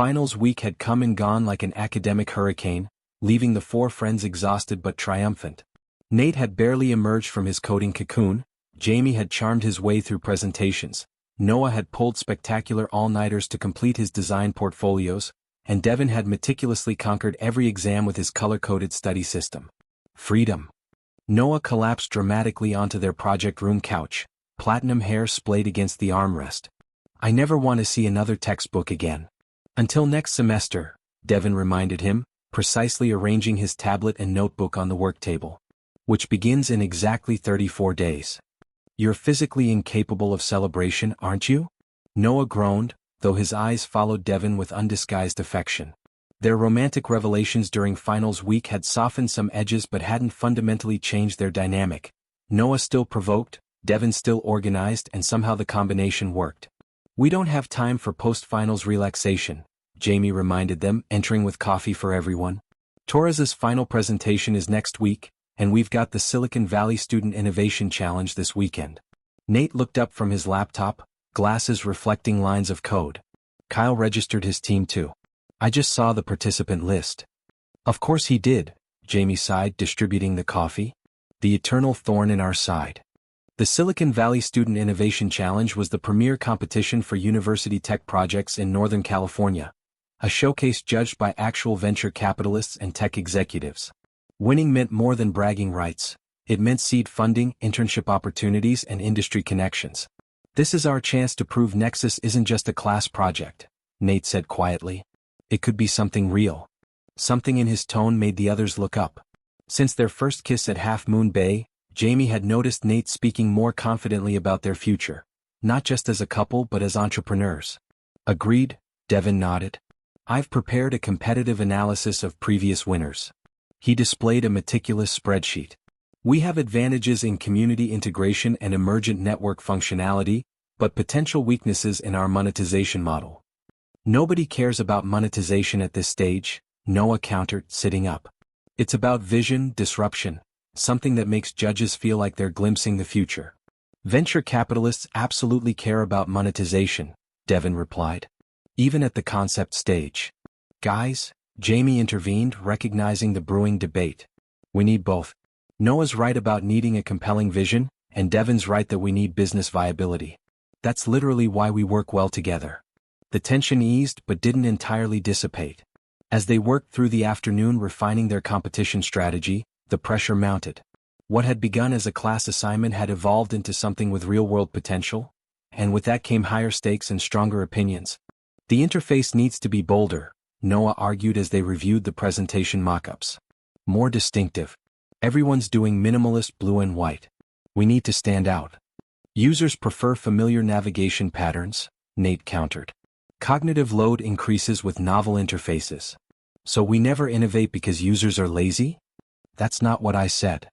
Finals week had come and gone like an academic hurricane, leaving the four friends exhausted but triumphant. Nate had barely emerged from his coding cocoon, Jamie had charmed his way through presentations, Noah had pulled spectacular all-nighters to complete his design portfolios, and Devin had meticulously conquered every exam with his color-coded study system. Freedom. Noah collapsed dramatically onto their project room couch, platinum hair splayed against the armrest. I never want to see another textbook again. Until next semester, Devin reminded him, precisely arranging his tablet and notebook on the work table. Which begins in exactly 34 days. You're physically incapable of celebration, aren't you? Noah groaned, though his eyes followed Devin with undisguised affection. Their romantic revelations during finals week had softened some edges but hadn't fundamentally changed their dynamic. Noah still provoked, Devin still organized, and somehow the combination worked. We don't have time for post-finals relaxation, Jamie reminded them, entering with coffee for everyone. Torres's final presentation is next week, and we've got the Silicon Valley Student Innovation Challenge this weekend. Nate looked up from his laptop, glasses reflecting lines of code. Kyle registered his team too. I just saw the participant list. Of course he did, Jamie sighed, distributing the coffee. The eternal thorn in our side. The Silicon Valley Student Innovation Challenge was the premier competition for university tech projects in Northern California, a showcase judged by actual venture capitalists and tech executives. Winning meant more than bragging rights. It meant seed funding, internship opportunities, and industry connections. This is our chance to prove Nexus isn't just a class project, Nate said quietly. It could be something real. Something in his tone made the others look up. Since their first kiss at Half Moon Bay, Jamie had noticed Nate speaking more confidently about their future, not just as a couple but as entrepreneurs. Agreed, Devin nodded. I've prepared a competitive analysis of previous winners. He displayed a meticulous spreadsheet. We have advantages in community integration and emergent network functionality, but potential weaknesses in our monetization model. Nobody cares about monetization at this stage, Noah countered, sitting up. It's about vision, disruption, something that makes judges feel like they're glimpsing the future. Venture capitalists absolutely care about monetization, Devin replied. Even at the concept stage. Guys, Jamie intervened, recognizing the brewing debate. We need both. Noah's right about needing a compelling vision, and Devin's right that we need business viability. That's literally why we work well together. The tension eased but didn't entirely dissipate. As they worked through the afternoon refining their competition strategy, the pressure mounted. What had begun as a class assignment had evolved into something with real-world potential, and with that came higher stakes and stronger opinions. The interface needs to be bolder, Noah argued as they reviewed the presentation mock-ups. More distinctive. Everyone's doing minimalist blue and white. We need to stand out. Users prefer familiar navigation patterns, Nate countered. Cognitive load increases with novel interfaces. So we never innovate because users are lazy? That's not what I said.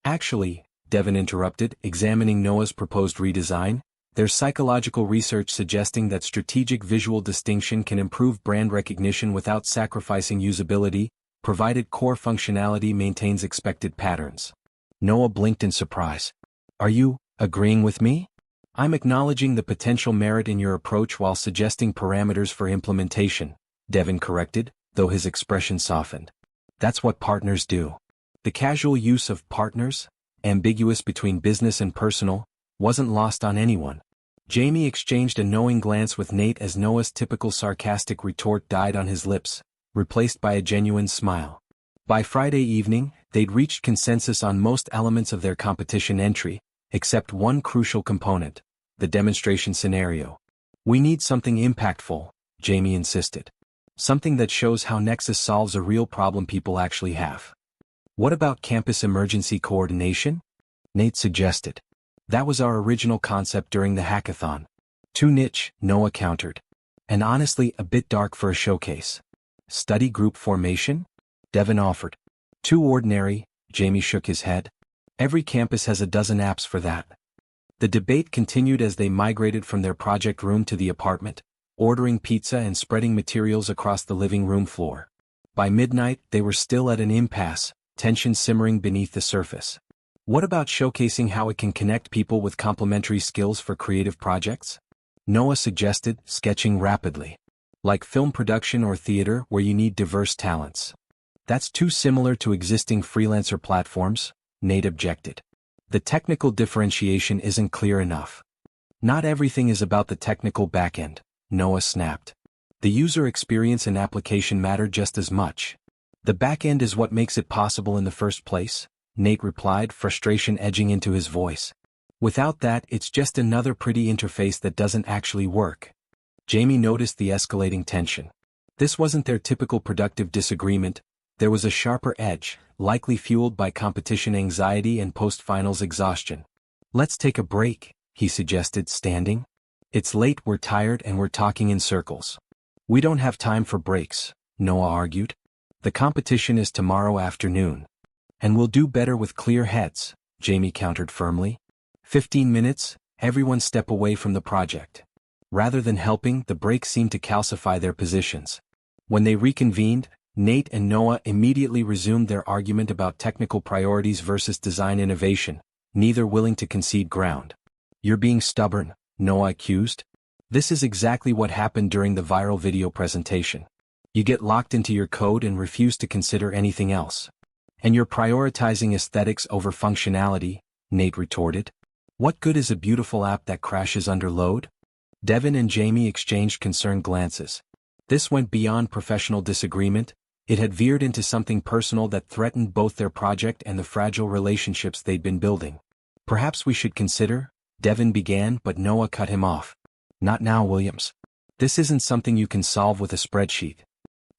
Actually, Devin interrupted, examining Noah's proposed redesign. There's psychological research suggesting that strategic visual distinction can improve brand recognition without sacrificing usability, provided core functionality maintains expected patterns. Noah blinked in surprise. Are you agreeing with me? I'm acknowledging the potential merit in your approach while suggesting parameters for implementation, Devin corrected, though his expression softened. That's what partners do. The casual use of partners, ambiguous between business and personal, wasn't lost on anyone. Jamie exchanged a knowing glance with Nate as Noah's typical sarcastic retort died on his lips, replaced by a genuine smile. By Friday evening, they'd reached consensus on most elements of their competition entry, except one crucial component, the demonstration scenario. We need something impactful, Jamie insisted. Something that shows how Nexus solves a real problem people actually have. What about campus emergency coordination? Nate suggested. That was our original concept during the hackathon. Too niche, Noah countered. And honestly a bit dark for a showcase. Study group formation? Devin offered. Too ordinary, Jamie shook his head. Every campus has a dozen apps for that. The debate continued as they migrated from their project room to the apartment, ordering pizza and spreading materials across the living room floor. By midnight, they were still at an impasse, tension simmering beneath the surface. What about showcasing how it can connect people with complementary skills for creative projects? Noah suggested, sketching rapidly. Like film production or theater where you need diverse talents. That's too similar to existing freelancer platforms, Nate objected. The technical differentiation isn't clear enough. Not everything is about the technical backend, Noah snapped. The user experience and application matter just as much. The backend is what makes it possible in the first place, Nate replied, frustration edging into his voice. Without that, it's just another pretty interface that doesn't actually work. Jamie noticed the escalating tension. This wasn't their typical productive disagreement. There was a sharper edge, likely fueled by competition anxiety and post-finals exhaustion. Let's take a break, he suggested, standing. It's late, we're tired, and we're talking in circles. We don't have time for breaks, Noah argued. The competition is tomorrow afternoon. And we'll do better with clear heads, Jamie countered firmly. 15 minutes, everyone step away from the project. Rather than helping, the break seemed to calcify their positions. When they reconvened, Nate and Noah immediately resumed their argument about technical priorities versus design innovation, neither willing to concede ground. You're being stubborn, Noah accused. This is exactly what happened during the viral video presentation. You get locked into your code and refuse to consider anything else. And you're prioritizing aesthetics over functionality, Nate retorted. What good is a beautiful app that crashes under load? Devin and Jamie exchanged concerned glances. This went beyond professional disagreement. It had veered into something personal that threatened both their project and the fragile relationships they'd been building. Perhaps we should consider, Devin began, but Noah cut him off. Not now, Williams. This isn't something you can solve with a spreadsheet.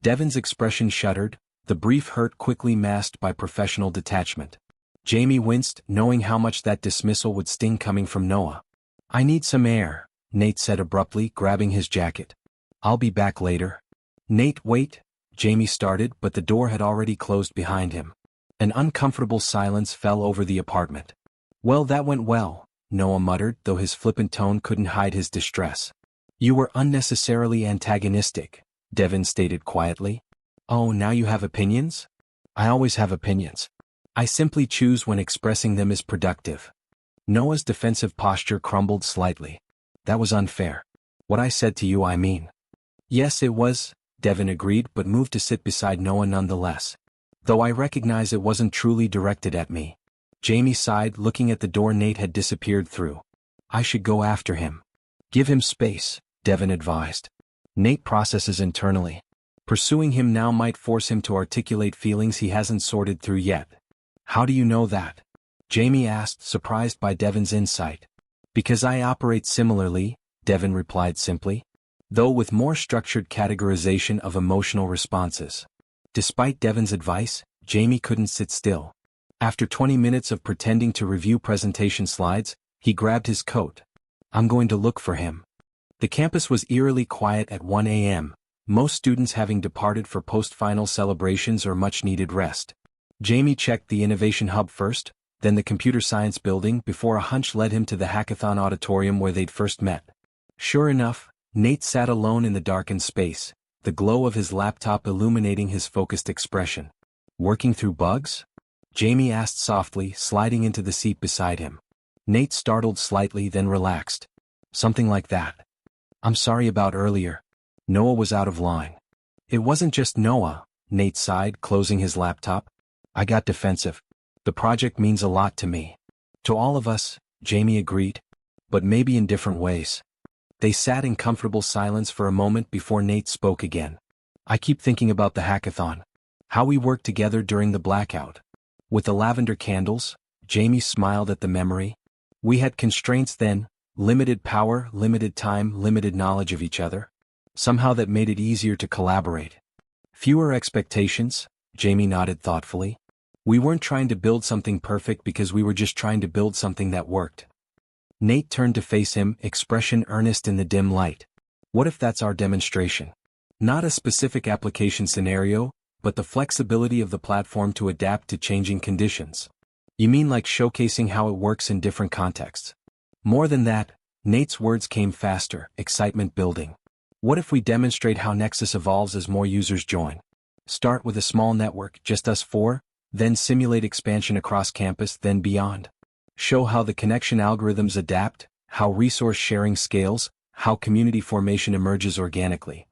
Devin's expression shuddered, the brief hurt quickly masked by professional detachment. Jamie winced, knowing how much that dismissal would sting coming from Noah. I need some air, Nate said abruptly, grabbing his jacket. I'll be back later. Nate, wait. Jamie started, but the door had already closed behind him. An uncomfortable silence fell over the apartment. Well, that went well, Noah muttered, though his flippant tone couldn't hide his distress. You were unnecessarily antagonistic, Devin stated quietly. Oh, now you have opinions? I always have opinions. I simply choose when expressing them is productive. Noah's defensive posture crumbled slightly. That was unfair. What I said to you, I mean. Yes, it was, Devin agreed, but moved to sit beside Noah nonetheless. Though I recognize it wasn't truly directed at me. Jamie sighed, looking at the door Nate had disappeared through. I should go after him. Give him space, Devin advised. Nate processes internally. Pursuing him now might force him to articulate feelings he hasn't sorted through yet. How do you know that? Jamie asked, surprised by Devin's insight. Because I operate similarly, Devin replied simply. Though with more structured categorization of emotional responses. Despite Devin's advice, Jamie couldn't sit still. After 20 minutes of pretending to review presentation slides, he grabbed his coat. I'm going to look for him. The campus was eerily quiet at 1 a.m., most students having departed for post-final celebrations or much-needed rest. Jamie checked the Innovation Hub first, then the Computer Science Building before a hunch led him to the Hackathon Auditorium where they'd first met. Sure enough, Nate sat alone in the darkened space, the glow of his laptop illuminating his focused expression. Working through bugs? Jamie asked softly, sliding into the seat beside him. Nate startled slightly, then relaxed. Something like that. I'm sorry about earlier. Noah was out of line. It wasn't just Noah, Nate sighed, closing his laptop. I got defensive. The project means a lot to me. To all of us, Jamie agreed. But maybe in different ways. They sat in comfortable silence for a moment before Nate spoke again. I keep thinking about the hackathon. How we worked together during the blackout. With the lavender candles, Jamie smiled at the memory. We had constraints then, limited power, limited time, limited knowledge of each other. Somehow that made it easier to collaborate. Fewer expectations, Jamie nodded thoughtfully. We weren't trying to build something perfect because we were just trying to build something that worked. Nate turned to face him, expression earnest in the dim light. What if that's our demonstration? Not a specific application scenario, but the flexibility of the platform to adapt to changing conditions. You mean like showcasing how it works in different contexts? More than that, Nate's words came faster, excitement building. What if we demonstrate how Nexus evolves as more users join? Start with a small network, just us four, then simulate expansion across campus, then beyond. Show how the connection algorithms adapt, how resource sharing scales, how community formation emerges organically.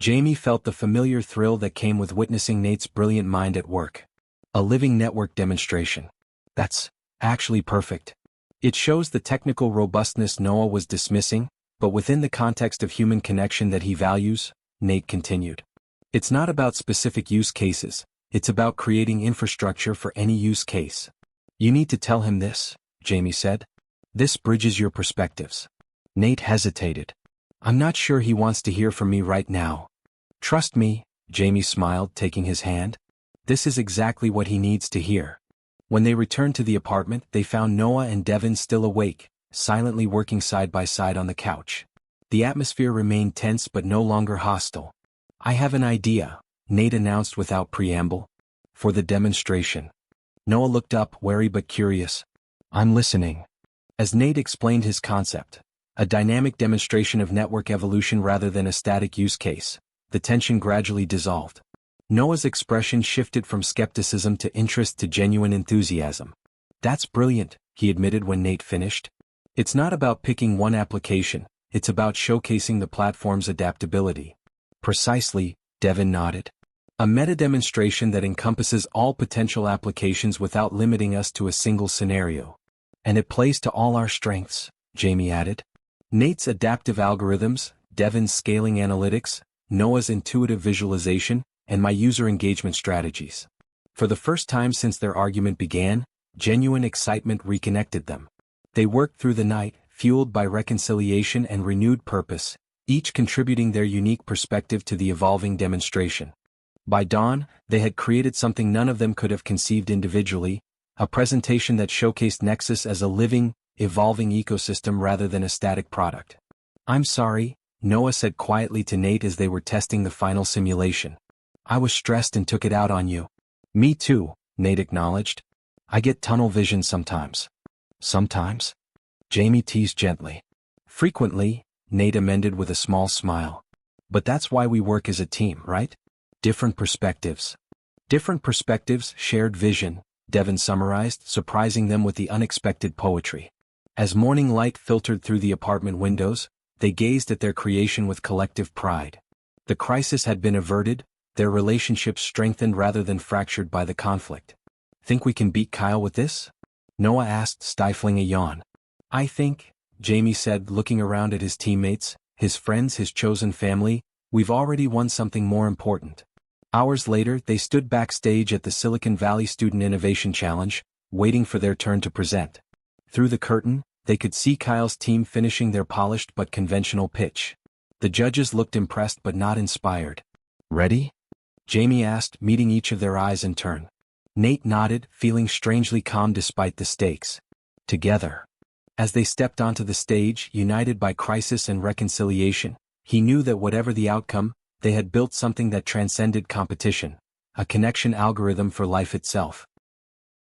Jamie felt the familiar thrill that came with witnessing Nate's brilliant mind at work. A living network demonstration. That's actually perfect. It shows the technical robustness Noah was dismissing, but within the context of human connection that he values, Nate continued. It's not about specific use cases, it's about creating infrastructure for any use case. You need to tell him this, Jamie said. This bridges your perspectives. Nate hesitated. I'm not sure he wants to hear from me right now. Trust me, Jamie smiled, taking his hand. This is exactly what he needs to hear. When they returned to the apartment, they found Noah and Devin still awake, silently working side by side on the couch. The atmosphere remained tense but no longer hostile. I have an idea, Nate announced without preamble. For the demonstration. Noah looked up, wary but curious. I'm listening. As Nate explained his concept, a dynamic demonstration of network evolution rather than a static use case, the tension gradually dissolved. Noah's expression shifted from skepticism to interest to genuine enthusiasm. That's brilliant, he admitted when Nate finished. It's not about picking one application, it's about showcasing the platform's adaptability. Precisely, Devin nodded. A meta-demonstration that encompasses all potential applications without limiting us to a single scenario. And it plays to all our strengths, Jamie added. Nate's adaptive algorithms, Devin's scaling analytics, Noah's intuitive visualization, and my user engagement strategies. For the first time since their argument began, genuine excitement reconnected them. They worked through the night, fueled by reconciliation and renewed purpose, each contributing their unique perspective to the evolving demonstration. By dawn, they had created something none of them could have conceived individually, a presentation that showcased Nexus as a living, evolving ecosystem rather than a static product. I'm sorry, Noah said quietly to Nate as they were testing the final simulation. I was stressed and took it out on you. Me too, Nate acknowledged. I get tunnel vision sometimes. Sometimes? Jamie teased gently. Frequently, Nate amended with a small smile. But that's why we work as a team, right? Different perspectives. Different perspectives, shared vision, Devin summarized, surprising them with the unexpected poetry. As morning light filtered through the apartment windows, they gazed at their creation with collective pride. The crisis had been averted, their relationships strengthened rather than fractured by the conflict. Think we can beat Kyle with this? Noah asked, stifling a yawn. I think, Jamie said, looking around at his teammates, his friends, his chosen family, we've already won something more important. Hours later, they stood backstage at the Silicon Valley Student Innovation Challenge, waiting for their turn to present. Through the curtain, they could see Kyle's team finishing their polished but conventional pitch. The judges looked impressed but not inspired. Ready? Jamie asked, meeting each of their eyes in turn. Nate nodded, feeling strangely calm despite the stakes. Together. As they stepped onto the stage, united by crisis and reconciliation, he knew that whatever the outcome, they had built something that transcended competition, a connection algorithm for life itself.